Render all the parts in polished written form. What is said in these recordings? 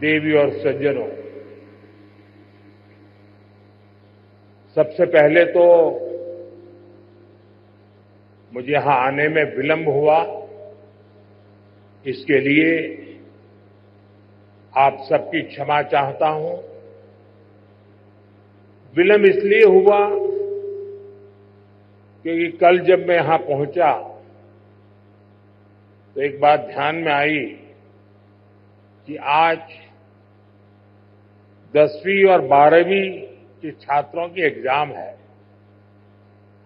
देवी और सज्जनों, सबसे पहले तो मुझे यहां आने में विलंब हुआ, इसके लिए आप सबकी क्षमा चाहता हूं। विलंब इसलिए हुआ क्योंकि कल जब मैं यहां पहुंचा तो एक बात ध्यान में आई कि आज 10वीं और 12वीं के छात्रों की एग्जाम है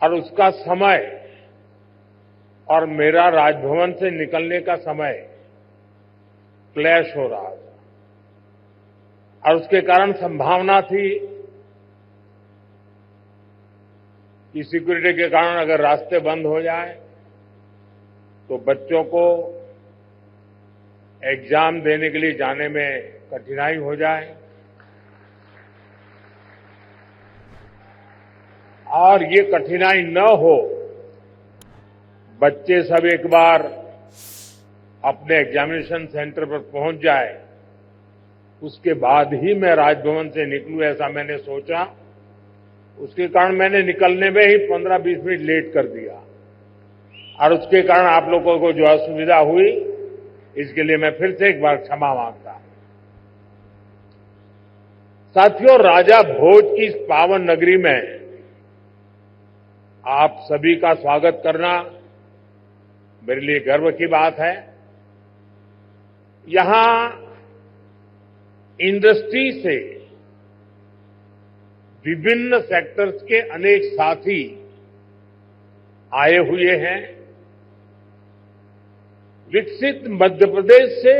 और उसका समय और मेरा राजभवन से निकलने का समय क्लैश हो रहा था और उसके कारण संभावना थी कि सिक्योरिटी के कारण अगर रास्ते बंद हो जाए तो बच्चों को एग्जाम देने के लिए जाने में कठिनाई हो जाए और ये कठिनाई न हो, बच्चे सब एक बार अपने एग्जामिनेशन सेंटर पर पहुंच जाए, उसके बाद ही मैं राजभवन से निकलूं, ऐसा मैंने सोचा। उसके कारण मैंने निकलने में ही 15-20 मिनट लेट कर दिया और उसके कारण आप लोगों को जो असुविधा हुई, इसके लिए मैं फिर से एक बार क्षमा मांगता हूं। साथियों, राजा भोज की इस पावन नगरी में आप सभी का स्वागत करना मेरे लिए गर्व की बात है। यहां इंडस्ट्री से विभिन्न सेक्टर्स के अनेक साथी आए हुए हैं। विकसित मध्य प्रदेश से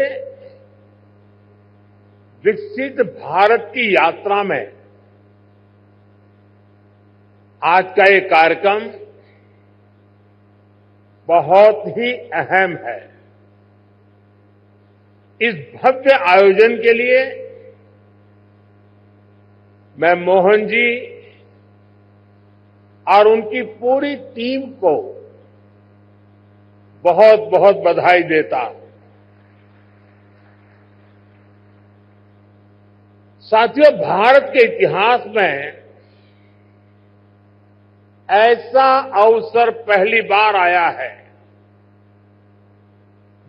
विकसित भारत की यात्रा में आज का ये कार्यक्रम बहुत ही अहम है। इस भव्य आयोजन के लिए मैं मोहन जी और उनकी पूरी टीम को बहुत बहुत बधाई देता हूं। साथियों, भारत के इतिहास में ऐसा अवसर पहली बार आया है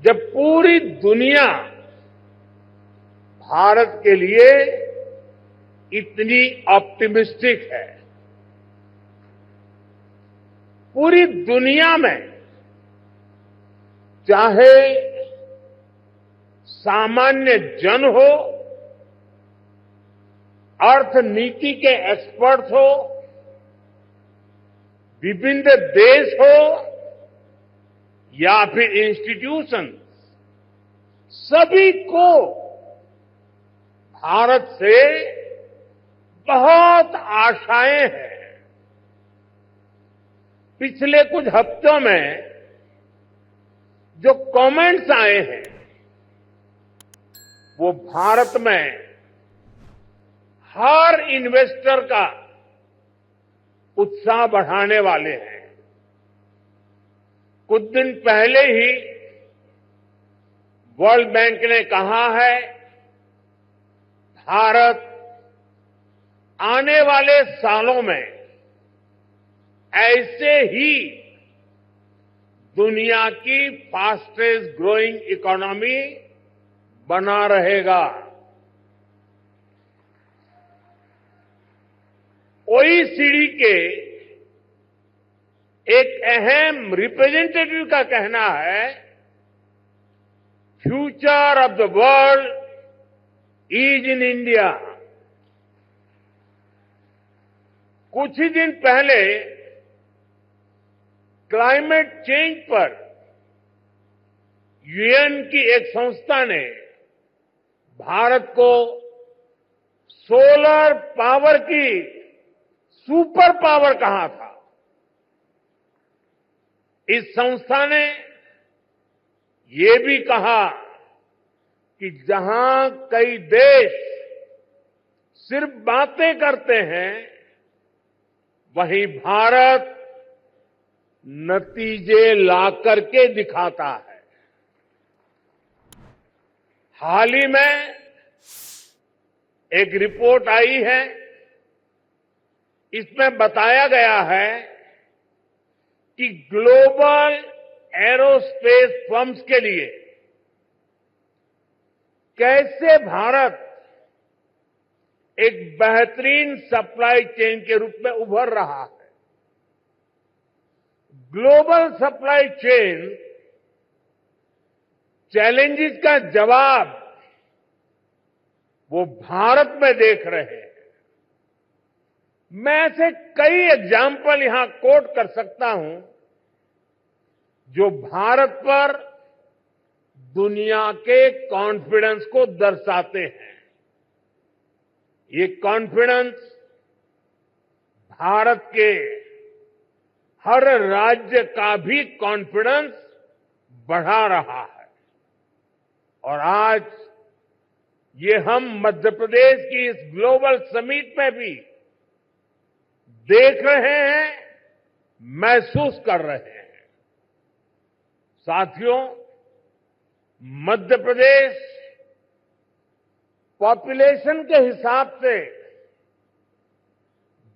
जब पूरी दुनिया भारत के लिए इतनी ऑप्टिमिस्टिक है। पूरी दुनिया में चाहे सामान्य जन हो, अर्थनीति के एक्सपर्ट हो, विभिन्न देश हो या फिर इंस्टीट्यूशन, सभी को भारत से बहुत आशाएं हैं। पिछले कुछ हफ्तों में जो कमेंट्स आए हैं वो भारत में हर इन्वेस्टर का उत्साह बढ़ाने वाले हैं। कुछ दिन पहले ही वर्ल्ड बैंक ने कहा है भारत आने वाले सालों में ऐसे ही दुनिया की फास्टेस्ट ग्रोइंग इकोनॉमी बना रहेगा। ओईसीडी के एक अहम रिप्रेजेंटेटिव का कहना है, future of the world is in India. कुछ ही दिन पहले क्लाइमेट चेंज पर यूएन की एक संस्था ने भारत को सोलर पावर की सुपर पावर कहा था। इस संस्था ने ये भी कहा कि जहां कई देश सिर्फ बातें करते हैं, वहीं भारत नतीजे ला करके दिखाता है। हाल ही में एक रिपोर्ट आई है, इसमें बताया गया है कि ग्लोबल एरोस्पेस फर्म्स के लिए कैसे भारत एक बेहतरीन सप्लाई चेन के रूप में उभर रहा है। ग्लोबल सप्लाई चेन चैलेंजेस का जवाब वो भारत में देख रहे हैं। मैं ऐसे कई एग्जाम्पल यहां कोट कर सकता हूं जो भारत पर दुनिया के कॉन्फिडेंस को दर्शाते हैं। ये कॉन्फिडेंस भारत के हर राज्य का भी कॉन्फिडेंस बढ़ा रहा है। और आज ये हम मध्य प्रदेश की इस ग्लोबल समिट में भी देख रहे हैं, महसूस कर रहे हैं। साथियों, मध्य प्रदेश पॉपुलेशन के हिसाब से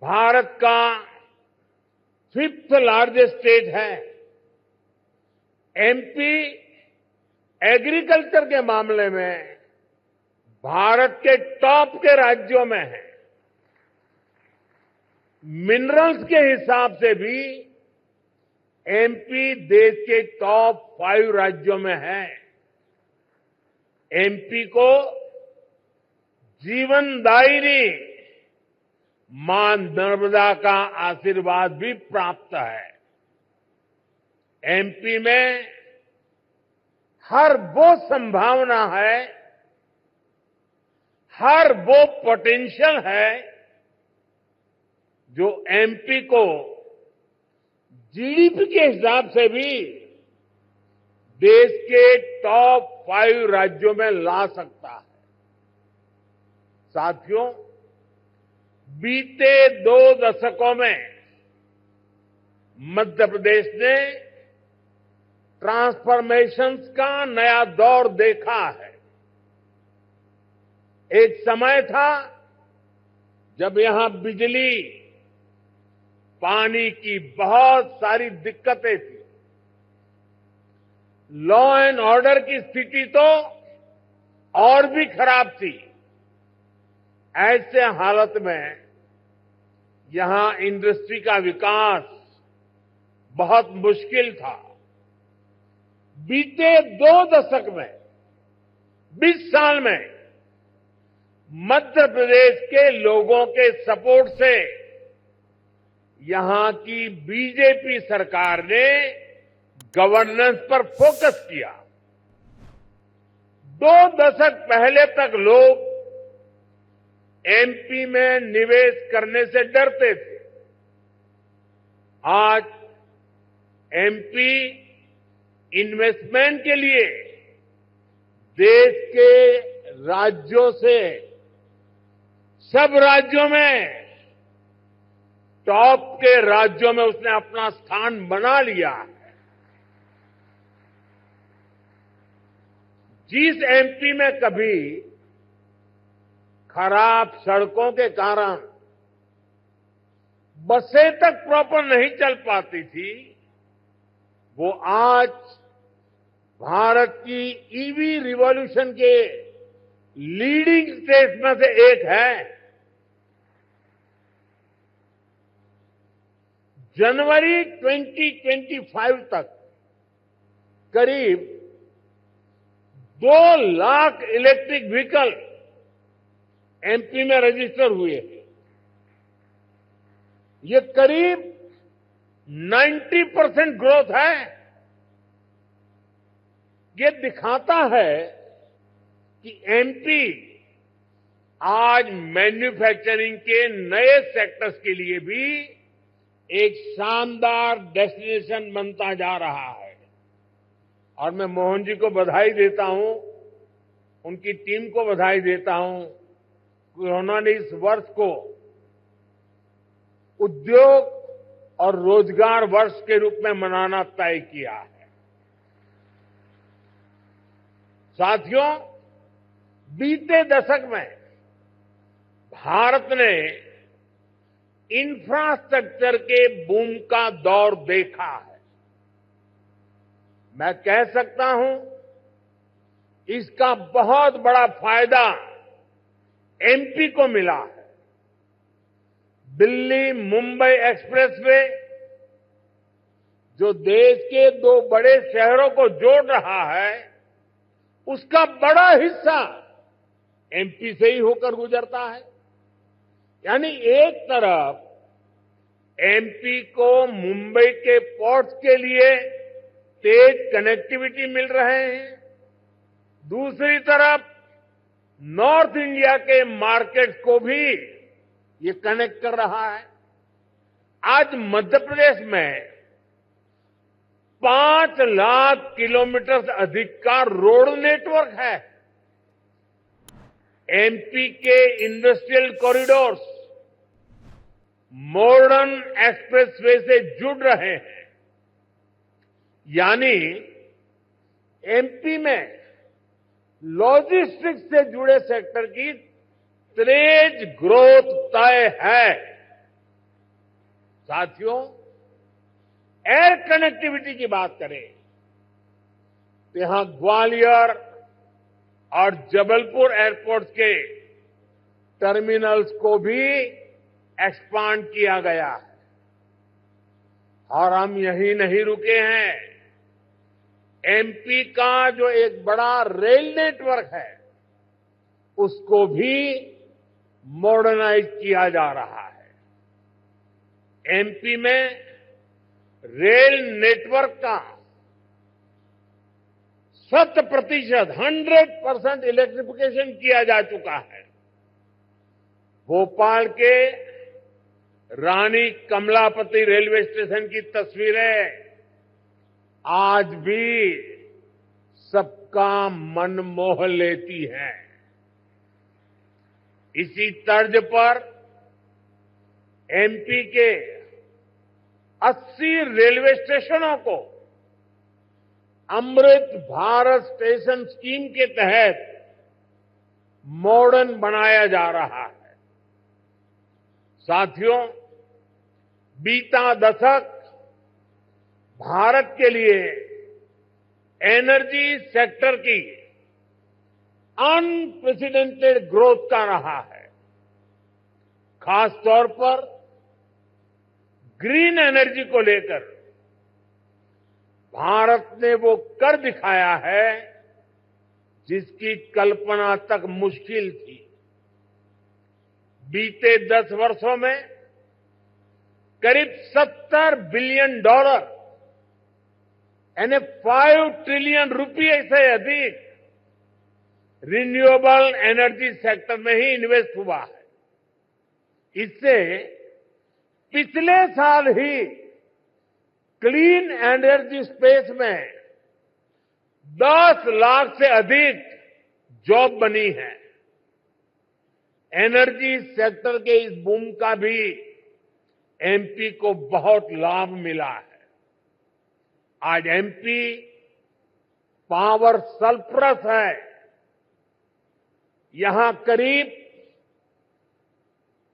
भारत का 5th लार्जेस्ट स्टेट है। एमपी एग्रीकल्चर के मामले में भारत के टॉप के राज्यों में है। मिनरल्स के हिसाब से भी एमपी देश के टॉप 5 राज्यों में है। एमपी को जीवनदायिनी मां नर्मदा का आशीर्वाद भी प्राप्त है। एमपी में हर वो संभावना है, हर वो पोटेंशियल है जो एमपी को जीडीपी के हिसाब से भी देश के टॉप 5 राज्यों में ला सकता है। साथियों, बीते 2 दशकों में मध्य प्रदेश ने ट्रांसफॉर्मेशंस का नया दौर देखा है। एक समय था जब यहां बिजली, पानी की बहुत सारी दिक्कतें थी। लॉ एंड ऑर्डर की स्थिति तो और भी खराब थी। ऐसे हालत में यहां इंडस्ट्री का विकास बहुत मुश्किल था। बीते 2 दशक में, 20 साल में मध्य प्रदेश के लोगों के सपोर्ट से यहां की बीजेपी सरकार ने गवर्नेंस पर फोकस किया। 2 दशक पहले तक लोग एमपी में निवेश करने से डरते थे। आज एमपी इन्वेस्टमेंट के लिए देश के राज्यों से सब राज्यों में टॉप के राज्यों में उसने अपना स्थान बना लिया है। जिस एमपी में कभी खराब सड़कों के कारण बसें तक प्रॉपर नहीं चल पाती थी, वो आज भारत की ईवी रिवॉल्यूशन के लीडिंग स्टेट्स में से एक है। जनवरी 2025 तक करीब 2 लाख इलेक्ट्रिक व्हीकल एमपी में रजिस्टर हुए हैं। ये करीब 90% ग्रोथ है। ये दिखाता है कि एमपी आज मैन्युफैक्चरिंग के नए सेक्टर्स के लिए भी एक शानदार डेस्टिनेशन बनता जा रहा है। और मैं मोहन जी को बधाई देता हूं, उनकी टीम को बधाई देता हूं कि उन्होंने इस वर्ष को उद्योग और रोजगार वर्ष के रूप में मनाना तय किया है। साथियों, बीते दशक में भारत ने इंफ्रास्ट्रक्चर के बूम का दौर देखा है। मैं कह सकता हूं, इसका बहुत बड़ा फायदा एमपी को मिला है। दिल्ली मुंबई एक्सप्रेसवे जो देश के दो बड़े शहरों को जोड़ रहा है, उसका बड़ा हिस्सा एमपी से ही होकर गुजरता है। यानी एक तरफ एमपी को मुंबई के पोर्ट्स के लिए तेज कनेक्टिविटी मिल रहे हैं, दूसरी तरफ नॉर्थ इंडिया के मार्केट्स को भी ये कनेक्ट कर रहा है। आज मध्य प्रदेश में 5 लाख किलोमीटर से अधिक का रोड नेटवर्क है। एमपी के इंडस्ट्रियल कॉरिडोर्स मॉडर्न एक्सप्रेसवे से जुड़ रहे हैं। यानी एमपी में लॉजिस्टिक्स से जुड़े सेक्टर की तेज ग्रोथ तय है। साथियों, एयर कनेक्टिविटी की बात करें तो यहां ग्वालियर और जबलपुर एयरपोर्ट के टर्मिनल्स को भी एक्सपांड किया गया है। और हम यहीं नहीं रुके हैं। एमपी का जो एक बड़ा रेल नेटवर्क है, उसको भी मॉडर्नाइज किया जा रहा है। एमपी में रेल नेटवर्क का 100% इलेक्ट्रिफिकेशन किया जा चुका है। भोपाल के रानी कमलापति रेलवे स्टेशन की तस्वीरें आज भी सबका मन मोह लेती हैं। इसी तर्ज पर एमपी के 80 रेलवे स्टेशनों को अमृत भारत स्टेशन स्कीम के तहत मॉडर्न बनाया जा रहा है। साथियों, बीता दशक भारत के लिए एनर्जी सेक्टर की अनप्रेसिडेंटेड ग्रोथ का रहा है। खासतौर पर ग्रीन एनर्जी को लेकर भारत ने वो कर दिखाया है जिसकी कल्पना तक मुश्किल थी। बीते 10 वर्षों में करीब $70 बिलियन यानी 5 ट्रिलियन रुपये से अधिक रिन्यूएबल एनर्जी सेक्टर में ही इन्वेस्ट हुआ है। इससे पिछले साल ही क्लीन एनर्जी स्पेस में 10 लाख से अधिक जॉब बनी है। एनर्जी सेक्टर के इस बूम का भी एमपी को बहुत लाभ मिला है। आज एमपी पावर सरप्लस है। यहां करीब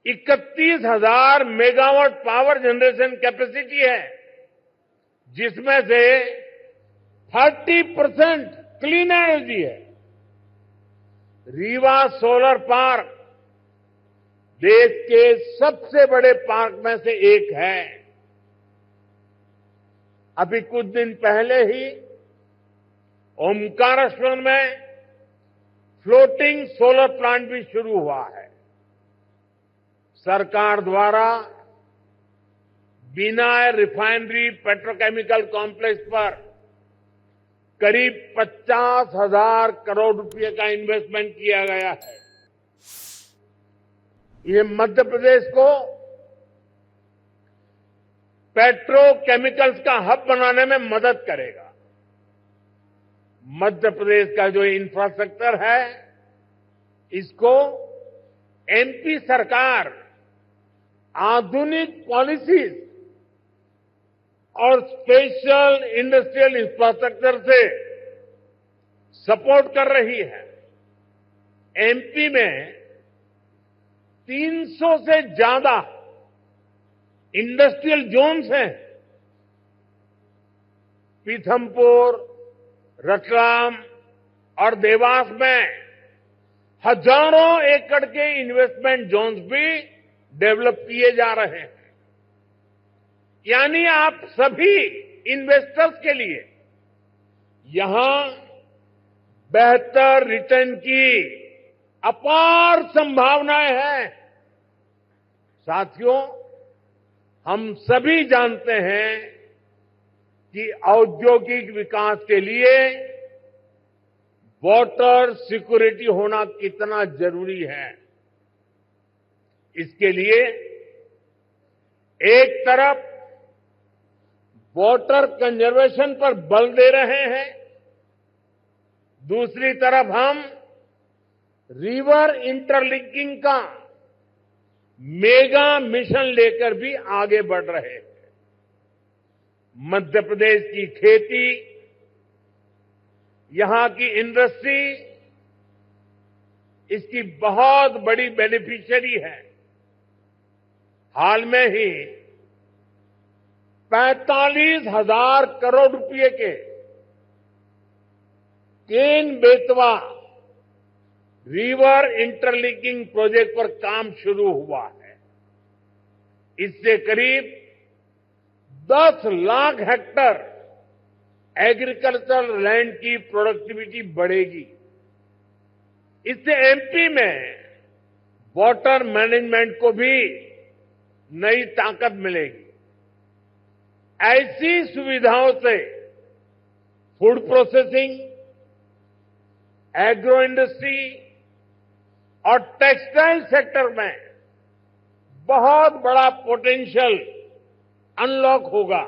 31,000 मेगावाट पावर जनरेशन कैपेसिटी है, जिसमें से 30% क्लीन एनर्जी है। रीवा सोलर पार्क देश के सबसे बड़े पार्क में से एक है। अभी कुछ दिन पहले ही ओमकारेश्वर में फ्लोटिंग सोलर प्लांट भी शुरू हुआ है। सरकार द्वारा बिना रिफाइनरी पेट्रोकेमिकल कॉम्प्लेक्स पर करीब 50,000 करोड़ रुपए का इन्वेस्टमेंट किया गया है। ये मध्य प्रदेश को पेट्रोकेमिकल्स का हब बनाने में मदद करेगा। मध्य प्रदेश का जो इंफ्रास्ट्रक्चर है, इसको एमपी सरकार आधुनिक पॉलिसीज और स्पेशल इंडस्ट्रियल इंफ्रास्ट्रक्चर से सपोर्ट कर रही है। एमपी में 300 से ज्यादा इंडस्ट्रियल जोन्स हैं। पीथमपुर, रतलाम और देवास में हजारों एकड़ के इन्वेस्टमेंट जोन्स भी डेवलप किए जा रहे हैं। यानी आप सभी इन्वेस्टर्स के लिए यहां बेहतर रिटर्न की अपार संभावनाएं हैं। साथियों, हम सभी जानते हैं कि औद्योगिक विकास के लिए वाटर सिक्योरिटी होना कितना जरूरी है। इसके लिए एक तरफ वाटर कंजर्वेशन पर बल दे रहे हैं, दूसरी तरफ हम रिवर इंटरलिंकिंग का मेगा मिशन लेकर भी आगे बढ़ रहे हैं। मध्य प्रदेश की खेती, यहां की इंडस्ट्री इसकी बहुत बड़ी बेनिफिशियरी है। हाल में ही 45,000 करोड़ रुपए के Ken Betwa river interlinking project पर काम शुरू हुआ है। इससे करीब 10 लाख हेक्टेयर एग्रीकल्चर लैंड की प्रोडक्टिविटी बढ़ेगी। इससे एमपी में वाटर मैनेजमेंट को भी नई ताकत मिलेगी। ऐसी सुविधाओं से फूड प्रोसेसिंग, एग्रो इंडस्ट्री और टेक्सटाइल सेक्टर में बहुत बड़ा पोटेंशियल अनलॉक होगा।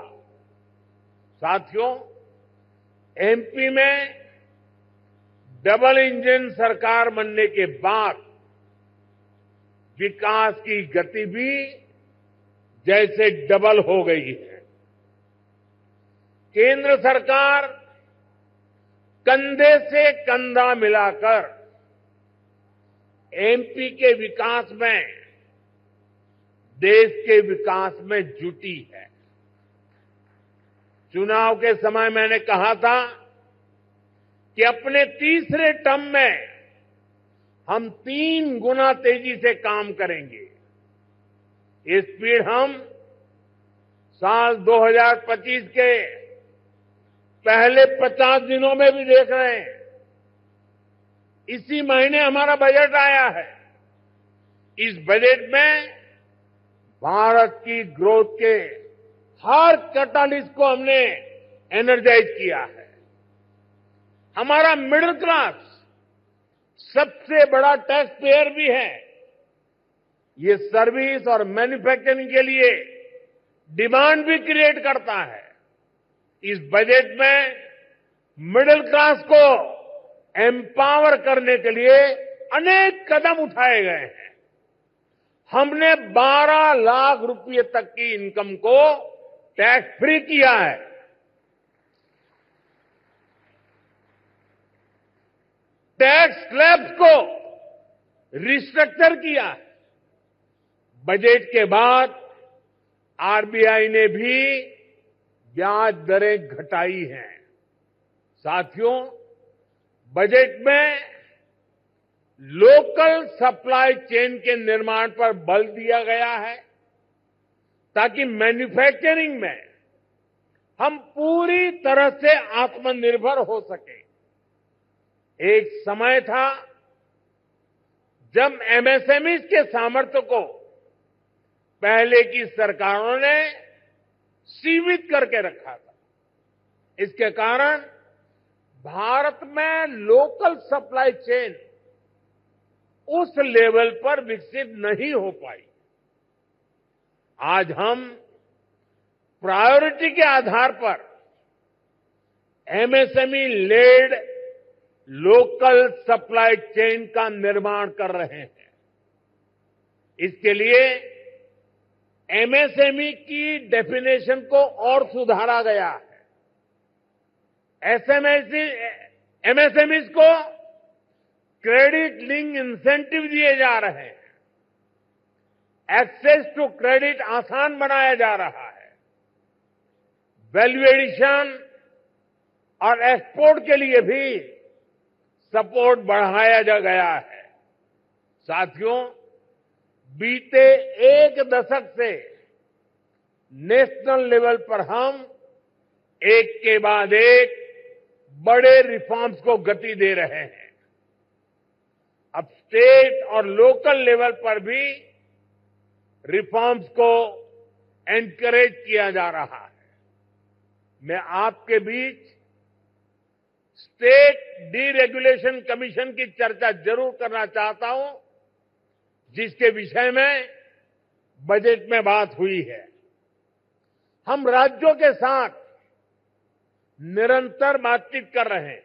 साथियों, एमपी में डबल इंजन सरकार बनने के बाद विकास की गति भी जैसे डबल हो गई है। केंद्र सरकार कंधे से कंधा मिलाकर एमपी के विकास में, देश के विकास में जुटी है। चुनाव के समय मैंने कहा था कि अपने तीसरे टर्म में हम 3 गुना तेजी से काम करेंगे। ये स्पीड हम साल 2025 के पहले 50 दिनों में भी देख रहे हैं। इसी महीने हमारा बजट आया है। इस बजट में भारत की ग्रोथ के हर कैटालिस्ट को हमने एनर्जाइज किया है। हमारा मिडिल क्लास सबसे बड़ा टैक्स पेयर भी है। ये सर्विस और मैन्युफैक्चरिंग के लिए डिमांड भी क्रिएट करता है। इस बजट में मिडिल क्लास को एम्पावर करने के लिए अनेक कदम उठाए गए हैं। हमने 12 लाख रुपए तक की इनकम को टैक्स फ्री किया है। टैक्स स्लैब्स को रिस्ट्रक्चर किया है। बजट के बाद आरबीआई ने भी ब्याज दरें घटाई हैं। साथियों, बजट में लोकल सप्लाई चेन के निर्माण पर बल दिया गया है ताकि मैन्युफैक्चरिंग में हम पूरी तरह से आत्मनिर्भर हो सके। एक समय था जब एमएसएमई के सामर्थ्य को पहले की सरकारों ने सीमित करके रखा था। इसके कारण भारत में लोकल सप्लाई चेन उस लेवल पर विकसित नहीं हो पाई। आज हम प्रायोरिटी के आधार पर MSME led local supply chain का निर्माण कर रहे हैं। इसके लिए एमएसएमई की डेफिनेशन को और सुधारा गया है। एमएसएमईज को क्रेडिट लिंक इंसेंटिव दिए जा रहे हैं। एक्सेस टू क्रेडिट आसान बनाया जा रहा है। वैल्यू एडिशन और एक्सपोर्ट के लिए भी सपोर्ट बढ़ाया जा गया है। साथियों, बीते एक दशक से नेशनल लेवल पर हम एक के बाद एक बड़े रिफॉर्म्स को गति दे रहे हैं। अब स्टेट और लोकल लेवल पर भी रिफॉर्म्स को एनकरेज किया जा रहा है। मैं आपके बीच स्टेट डीरेगुलेशन कमीशन की चर्चा जरूर करना चाहता हूं, जिसके विषय में बजट में बात हुई है। हम राज्यों के साथ निरंतर बातचीत कर रहे हैं।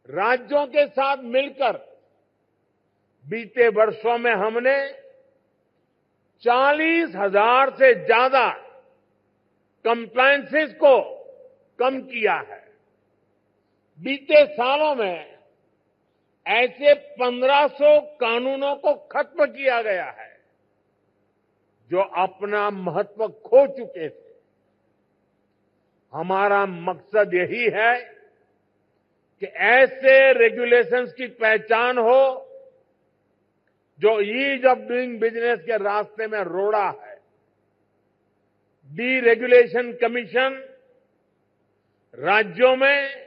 राज्यों के साथ मिलकर बीते वर्षों में हमने 40,000 से ज्यादा कंप्लायंसेस को कम किया है। बीते सालों में ऐसे 1500 कानूनों को खत्म किया गया है जो अपना महत्व खो चुके थे। हमारा मकसद यही है कि ऐसे रेगुलेशंस की पहचान हो जो ईज ऑफ डूइंग बिजनेस के रास्ते में रोड़ा है। डीरेगुलेशन कमीशन राज्यों में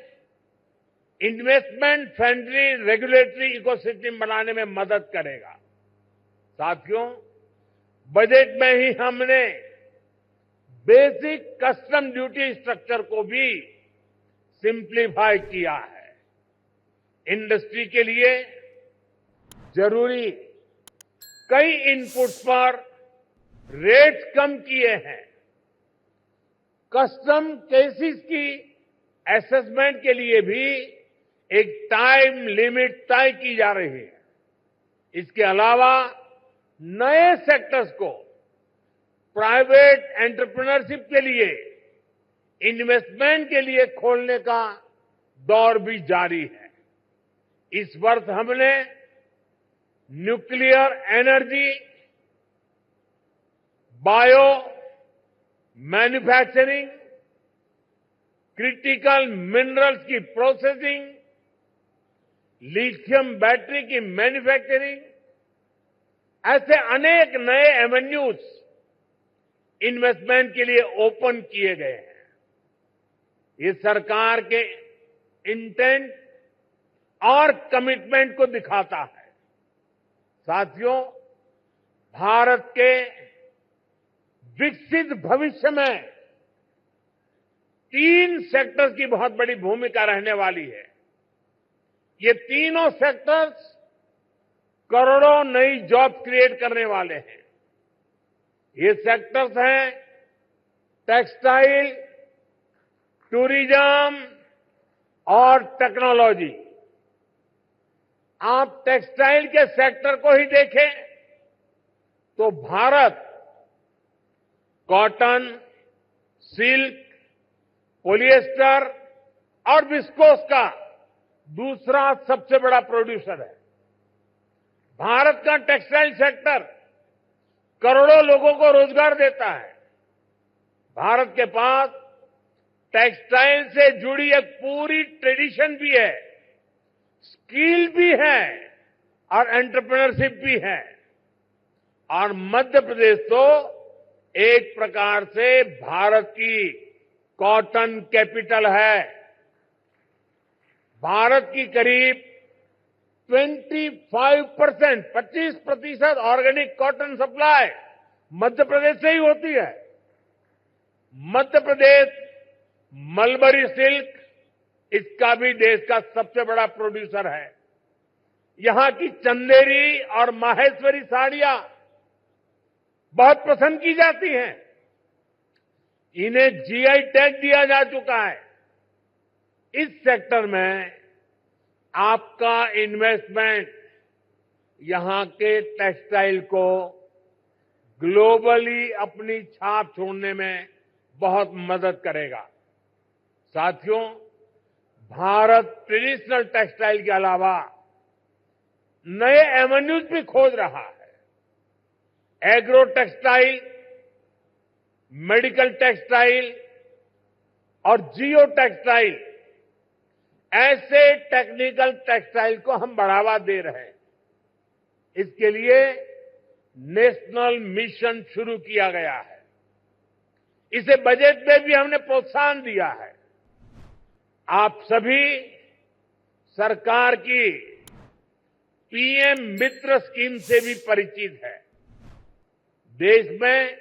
इन्वेस्टमेंट फ्रेंडली रेगुलेटरी इकोसिस्टम बनाने में मदद करेगा। साथियों, बजट में ही हमने बेसिक कस्टम ड्यूटी स्ट्रक्चर को भी सिंप्लीफाई किया है। इंडस्ट्री के लिए जरूरी कई इनपुट्स पर रेट्स कम किए हैं। कस्टम केसेस की असेसमेंट के लिए भी एक टाइम लिमिट तय की जा रही है। इसके अलावा नए सेक्टर्स को प्राइवेट एंटरप्रेन्योरशिप के लिए इन्वेस्टमेंट के लिए खोलने का दौर भी जारी है। इस वर्ष हमने nuclear energy, bio manufacturing, critical minerals की प्रोसेसिंग, लिथियम बैटरी की मैन्युफैक्चरिंग, ऐसे अनेक नए एवेन्यूज इन्वेस्टमेंट के लिए ओपन किए गए हैं। ये सरकार के इंटेंट और कमिटमेंट को दिखाता है। साथियों, भारत के विकसित भविष्य में 3 सेक्टर्स की बहुत बड़ी भूमिका रहने वाली है। ये तीनों सेक्टर्स करोड़ों नई जॉब क्रिएट करने वाले हैं। ये सेक्टर्स हैं टेक्सटाइल, टूरिज्म और टेक्नोलॉजी। आप टेक्सटाइल के सेक्टर को ही देखें तो भारत कॉटन, सिल्क, पॉलिएस्टर और विस्कोस का दूसरा सबसे बड़ा प्रोड्यूसर है। भारत का टेक्सटाइल सेक्टर करोड़ों लोगों को रोजगार देता है। भारत के पास टेक्सटाइल से जुड़ी एक पूरी ट्रेडिशन भी है, स्किल भी है और एंटरप्रेन्योरशिप भी है। और मध्य प्रदेश तो एक प्रकार से भारत की कॉटन कैपिटल है। भारत की करीब 25% organic cotton supply Madhya Pradesh से ही होती है। मध्य प्रदेश मलबरी सिल्क, इसका भी देश का सबसे बड़ा प्रोड्यूसर है। यहां की चंदेरी और माहेश्वरी साड़ियां बहुत पसंद की जाती हैं। इन्हें जीआई टैग दिया जा चुका है। इस सेक्टर में आपका इन्वेस्टमेंट यहां के टेक्सटाइल को ग्लोबली अपनी छाप छोड़ने में बहुत मदद करेगा। साथियों, भारत ट्रेडिशनल टेक्सटाइल के अलावा नए एवेन्यूज भी खोज रहा है। एग्रो टेक्सटाइल, मेडिकल टेक्सटाइल और जियो टेक्सटाइल, ऐसे टेक्निकल टेक्सटाइल को हम बढ़ावा दे रहे हैं। इसके लिए नेशनल मिशन शुरू किया गया है। इसे बजट में भी हमने प्रोत्साहन दिया है। आप सभी सरकार की पीएम मित्र स्कीम से भी परिचित है। देश में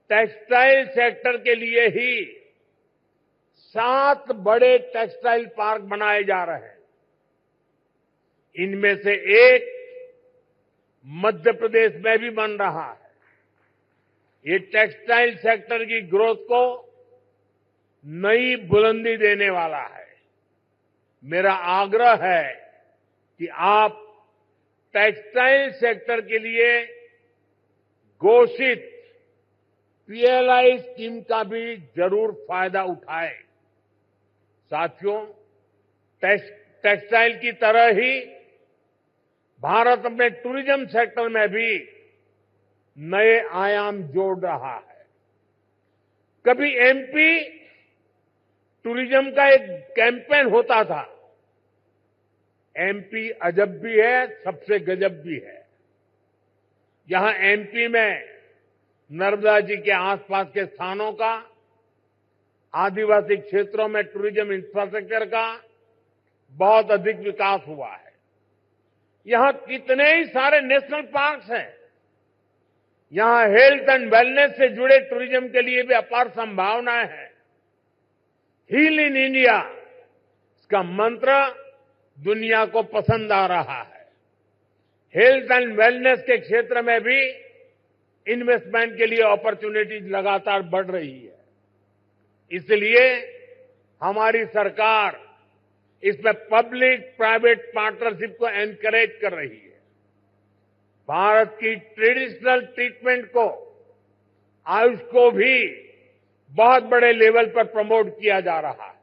टेक्सटाइल सेक्टर के लिए ही 7 बड़े टेक्सटाइल पार्क बनाए जा रहे हैं। इनमें से एक मध्य प्रदेश में भी बन रहा है। ये टेक्सटाइल सेक्टर की ग्रोथ को नई बुलंदी देने वाला है। मेरा आग्रह है कि आप टेक्सटाइल सेक्टर के लिए घोषित पीएलआई स्कीम का भी जरूर फायदा उठाएं। साथियों, टेक्सटाइल की तरह ही भारत अपने टूरिज्म सेक्टर में भी नए आयाम जोड़ रहा है। कभी एमपी टूरिज्म का एक कैंपेन होता था, एमपी अजब भी है, सबसे गजब भी है। यहां एमपी में नर्मदा जी के आसपास के स्थानों का, आदिवासी क्षेत्रों में टूरिज्म इंफ्रास्ट्रक्चर का बहुत अधिक विकास हुआ है। यहां कितने ही सारे नेशनल पार्क्स हैं। यहां हेल्थ एंड वेलनेस से जुड़े टूरिज्म के लिए भी अपार संभावनाएं हैं। हील इन इंडिया, इसका मंत्र दुनिया को पसंद आ रहा है। हेल्थ एंड वेलनेस के क्षेत्र में भी इन्वेस्टमेंट के लिए अपॉर्चुनिटीज लगातार बढ़ रही है। इसलिए हमारी सरकार इसमें पब्लिक प्राइवेट पार्टनरशिप को एनकरेज कर रही है। भारत की ट्रेडिशनल ट्रीटमेंट को, आयुष को भी बहुत बड़े लेवल पर प्रमोट किया जा रहा है।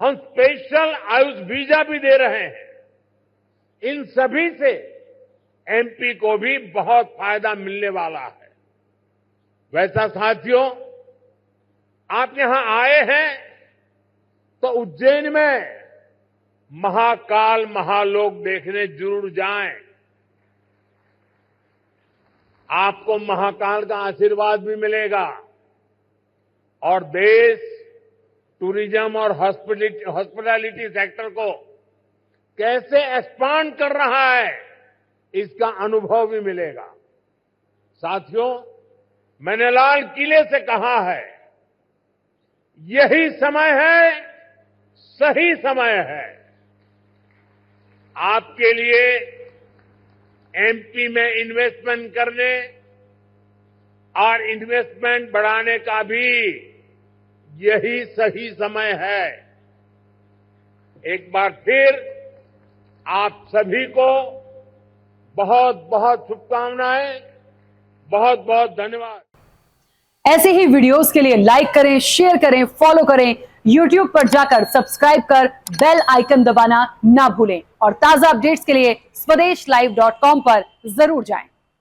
हम स्पेशल आयुष वीजा भी दे रहे हैं। इन सभी से एमपी को भी बहुत फायदा मिलने वाला है। वैसा साथियों, आप यहां आए हैं तो उज्जैन में महाकाल महालोक देखने जरूर जाएं। आपको महाकाल का आशीर्वाद भी मिलेगा और देश टूरिज्म और हॉस्पिटैलिटी सेक्टर को कैसे एक्सपांड कर रहा है, इसका अनुभव भी मिलेगा। साथियों, मैंने लाल किले से कहा है, यही समय है, सही समय है। आपके लिए एमपी में इन्वेस्टमेंट करने और इन्वेस्टमेंट बढ़ाने का भी यही सही समय है। एक बार फिर आप सभी को बहुत बहुत शुभकामनाएं, बहुत बहुत धन्यवाद। ऐसे ही वीडियोस के लिए लाइक करें, शेयर करें, फॉलो करें। YouTube पर जाकर सब्सक्राइब कर बेल आइकन दबाना ना भूलें और ताजा अपडेट्स के लिए SwadeshLive.com पर जरूर जाएं।